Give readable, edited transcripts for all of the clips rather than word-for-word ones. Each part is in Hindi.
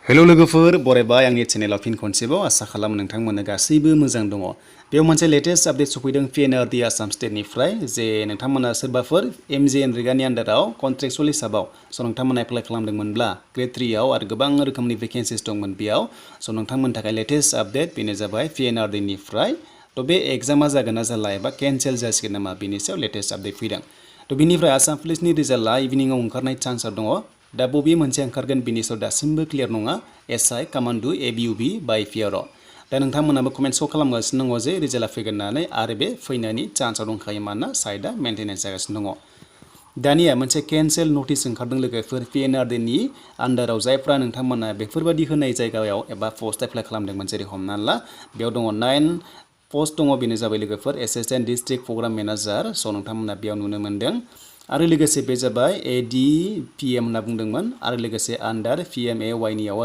हेलो लोगोफोर बरायबाय आंनि चेनेलाव फिन खनसेबाव आसा खालामो नोंथांमोननो गासैबो मोजां दङ। बेयाव मोनसे लेटेस्ट आपडेट सफैदों PNRD आसाम स्टेटनिफ्राय जे नोंथांमोना सोरबाफोर MGNरेगानि आन्डाराव कन्ट्रेक्चुअल हिसाबाव नोंथांमोना एप्लाइ खालामदोंमोनब्ला ग्रेड 3 आव आरो गोबां रोखोमनि भेकेन्सिस दंमोन बेयाव नोंथांमोननि थाखाय लेटेस्ट आपडेट बेनो जाबाय PNRD निफ्राय बे एग्जामा जागोन ना जाला एबा केन्सेल जासिगोन नामा बेनि सायाव लेटेस्ट आपडेट फैदों। बिनिफ्राय आसाम पुलिसनि रिजाल्टआ इभिनिंआव ओंखारनाय चान्सआ दङ। दा बबे मोनसे ओंखारगोन बिनि सायाव दासिमबो क्लियार नङा। SI Commando ABUB बा APRO दा नोंथांमोनाबो कमेन्ट्सखौ खालामगासिनो दङ जे रिजाल्टआ फैगोन होननानै आरो बे फैनायनि चान्सआ दंखायो मानोना साइडआ मेन्टेनेन्स जागासिनो दङ। दानिया मोनसे केन्सेल नटिस ओंखारदों लोगोफोर PNRD नि आन्डाराव जायफ्रा नोंथांमोना बेफोरबायदि होनाय जायगायाव एबा पस्ट एप्लाइ खालामदोंमोन जेरै हमना ला बेयाव दङ 9 पस्ट दङ बेनो जाबाय लोगोफोर एसिस्टेन्ट डिस्ट्रिक्ट प्रग्राम मेनेजार नोंथांमोना बेयाव नुनो मोन्दों आरो लोगोसे बे जाबाय ADPM होनना बुंदोंमोन आरो लोगोसे आन्डार PMAY नियाव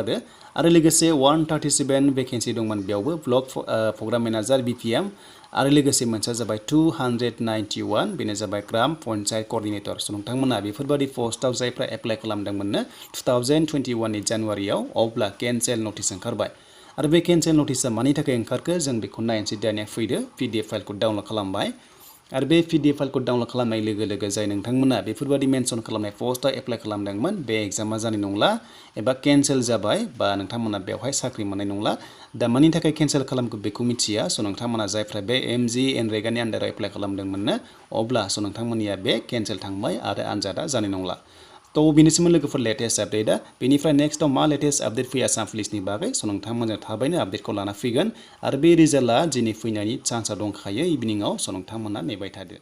आरो लोगोसे 137 भेकेन्सि दंमोन बेयावबो ब्लक प्रग्राम मेनेजार BPM आरो लोगोसे मोनसेया जाबाय 291 बेनो जाबाय ग्राम पन्चायत कर्डिनेटर नोंथांमोना बेफोरबायदि पस्टआव जायफ्रा एप्लाइ खालामदोंमोननो 2021 नि जानुवारियाव अब्ला केन्सेल नटिस ओंखारबाय आरो बे केन्सेल नटिसआ मानि थाखाय ओंखारखो जों बेखौ नायनोसै दानिया फैदो PDF फाइलखौ डाउनलड खालामबाय आरो बे PDF फाइलखौ डाउनलड खालामनाय लोगो लोगो जाय नोंथांमोना बेफोरबायदि मेनसन खालामनाय पस्टआव एप्लाइ खालामदोंमोन बे एग्जामा जानाय नंला एबा केन्सेल जाबाय बा नोंथांमोना बेवहाय साख्रि मोननाय नंला। दा मानि थाखाय केन्सेल खालामखो बेखौ मिथिया नोंथांमोना जायफ्रा बे MGNरेगानि आन्डाराव एप्लाइ खालामदोंमोननो अब्ला नोंथांमोननिया बे केन्सेल थांबाय आरो आन्जादा जानाय नंला। बेनिसिम लोगोफोर लेटेस्ट आपडेटआ बेनिफ्राय नेक्स्टआव मा लेटेस्ट आपडेट फैया आसाम पुलिसनि बागै नोंथांमोनजों थाबैनो आपडेटखौ लाना फैगोन आरो बे रिजाल्टआ दिनै फैनायनि चान्सआ दंखायो इभिनिंआव नोंथांमोना नेबाय थादो।